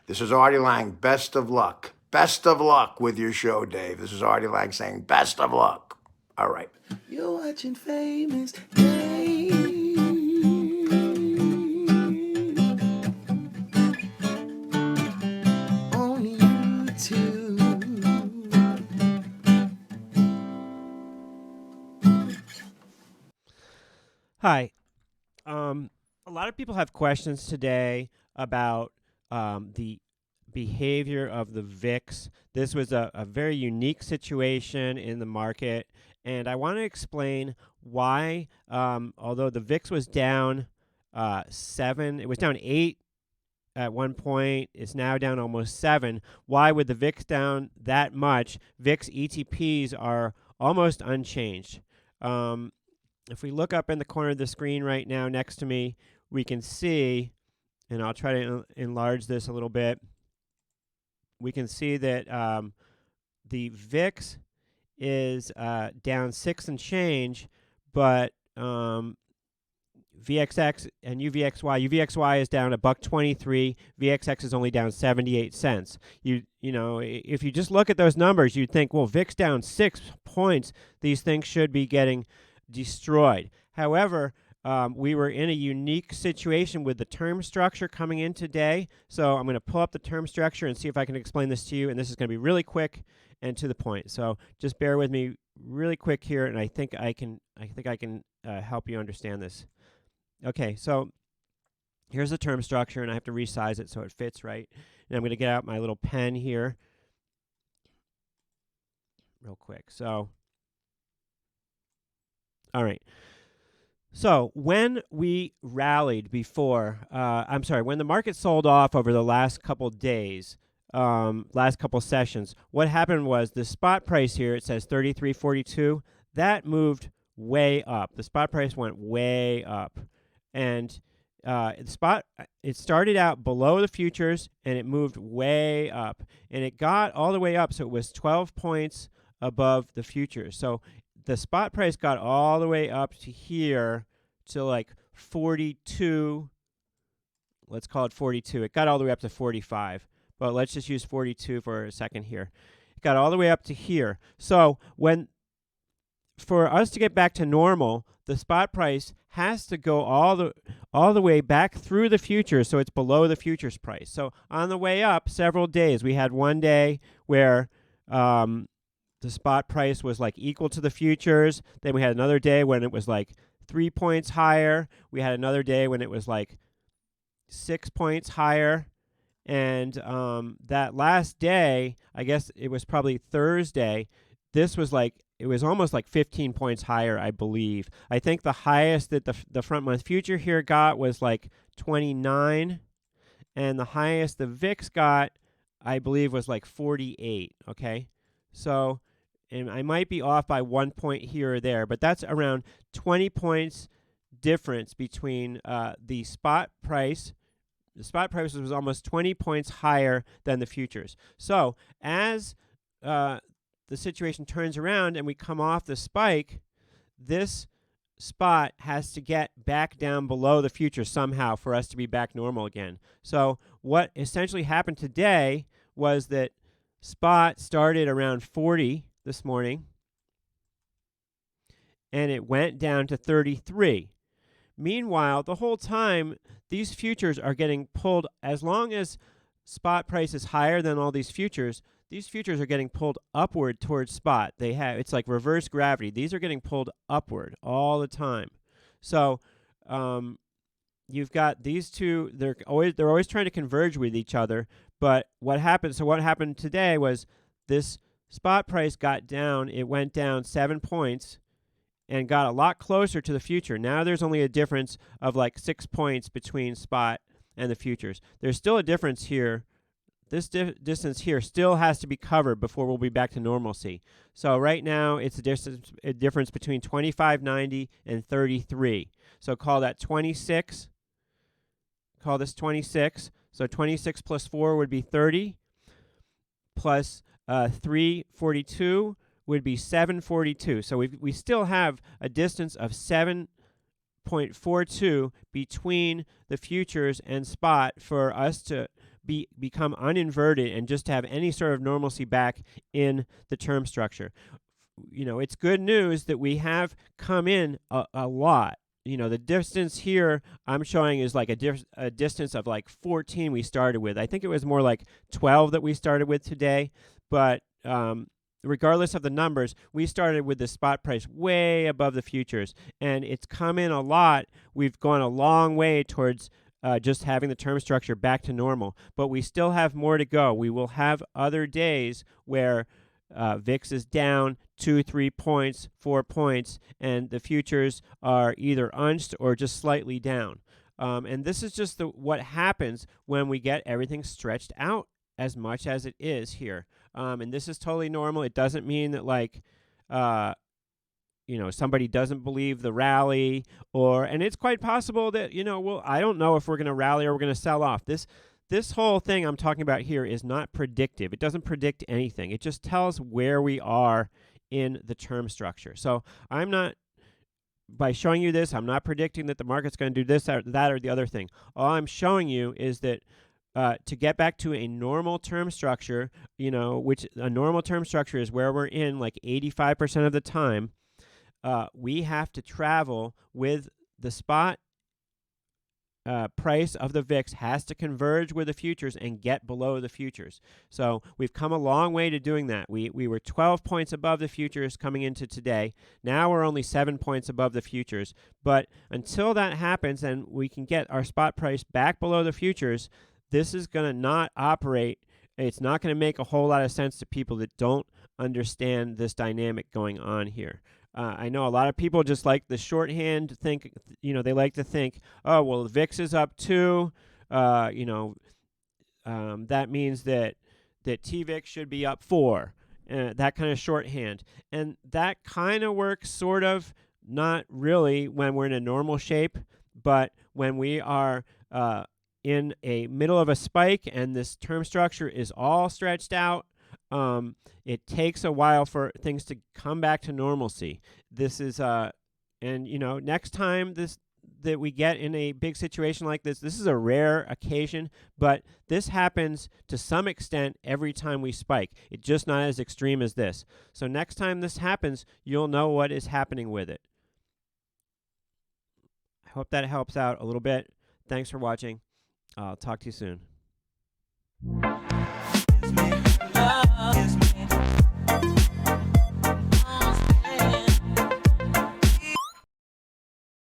This is Artie Lang. Best of luck. Best of luck with your show, Dave. This is Artie Lang saying best of luck. All right. You're watching Famous Dave on YouTube. Hi. A lot of people have questions today about the behavior of the VIX. This was a very unique situation in the market, and I want to explain why, although the VIX was down 7, it was down 8 at one point, it's now down almost 7. Why would the VIX down that much? VIX ETPs are almost unchanged. If we look up in the corner of the screen right now next to me, we can see, and I'll try to enlarge this a little bit, we can see that the VIX is down 6 and change, but VXX and UVXY is down $1.23. VXX is only down 78 cents. You know, if you just look at those numbers, you'd think, well, VIX down 6 points. These things should be getting destroyed. However, we were in a unique situation with the term structure coming in today. So I'm going to pull up the term structure and see if I can explain this to you. And this is going to be really quick and to the point. So just bear with me really quick here, and I think I can help you understand this. Okay, so here's the term structure, and I have to resize it so it fits right. And I'm going to get out my little pen here real quick. So, all right. So when we rallied before, when the market sold off over the last couple days, last couple sessions, what happened was the spot price here, it says 33.42, that moved way up. The spot price went way up. And it started out below the futures, and it moved way up. And it got all the way up, so it was 12 points above the futures. So the spot price got all the way up to here to like 42. Let's call it 42. It got all the way up to 45. But let's just use 42 for a second here. It got all the way up to here. So for us to get back to normal, the spot price has to go all the way back through the futures, so it's below the futures price. So on the way up, several days, we had one day where the spot price was like equal to the futures. Then we had another day when it was like 3 points higher. We had another day when it was like 6 points higher. And that last day, I guess it was probably Thursday, this was like, it was almost like 15 points higher, I believe. I think the highest that the front month future here got was like 29, and the highest the VIX got, I believe, was like 48, okay? So, and I might be off by 1 point here or there, but that's around 20 points difference between the spot price. The spot price was almost 20 points higher than the futures. So, as the situation turns around and we come off the spike, this spot has to get back down below the future somehow for us to be back normal again. So what essentially happened today was that spot started around 40 this morning, and it went down to 33. Meanwhile, the whole time, these futures are getting pulled. As long as spot price is higher than all these futures are getting pulled upward towards spot. It's like reverse gravity. These are getting pulled upward all the time. So you've got these two. They're always trying to converge with each other. But what happened? So what happened today was this spot price got down. It went down 7 points and got a lot closer to the future. Now there's only a difference of like 6 points between spot and the futures. There's still a difference here. This distance here still has to be covered before we'll be back to normalcy. So right now it's a difference between 25.90 and 33. So call that 26. Call this 26. So 26 plus 4 would be 30. Plus 342 would be 742. So we still have a distance of 7.42 between the futures and spot for us to become uninverted and just have any sort of normalcy back in the term structure. It's good news that we have come in a lot. The distance here I'm showing is like a distance of like 14 we started with. I think it was more like 12 that we started with today, but regardless of the numbers, we started with the spot price way above the futures, and it's come in a lot. We've gone a long way towards just having the term structure back to normal, but we still have more to go. We will have other days where VIX is down 2, 3 points, 4 points, and the futures are either unched or just slightly down. And this is just what happens when we get everything stretched out as much as it is here. And this is totally normal. It doesn't mean that somebody doesn't believe the rally, and it's quite possible that, I don't know if we're going to rally or we're going to sell off. This whole thing I'm talking about here is not predictive. It doesn't predict anything. It just tells where we are in the term structure. So by showing you this, I'm not predicting that the market's going to do this, or that, or the other thing. All I'm showing you is that to get back to a normal term structure, which a normal term structure is where we're in like 85% of the time, we have to travel with the spot price of the VIX has to converge with the futures and get below the futures. So we've come a long way to doing that. We were 12 points above the futures coming into today. Now we're only 7 points above the futures. But until that happens and we can get our spot price back below the futures, this is going to not operate. It's not going to make a whole lot of sense to people that don't understand this dynamic going on here. I know a lot of people just like the shorthand think, they like to think, oh, well, the VIX is up 2, that means that TVIX should be up 4, that kind of shorthand. And that kind of works sort of, not really when we're in a normal shape, but when we are in a middle of a spike and this term structure is all stretched out, it takes a while for things to come back to normalcy. This is next time that we get in a big situation like this is a rare occasion, but this happens to some extent every time we spike. It's just not as extreme as this. So next time this happens, you'll know what is happening with it. I hope that helps out a little bit. Thanks for watching. I'll talk to you soon.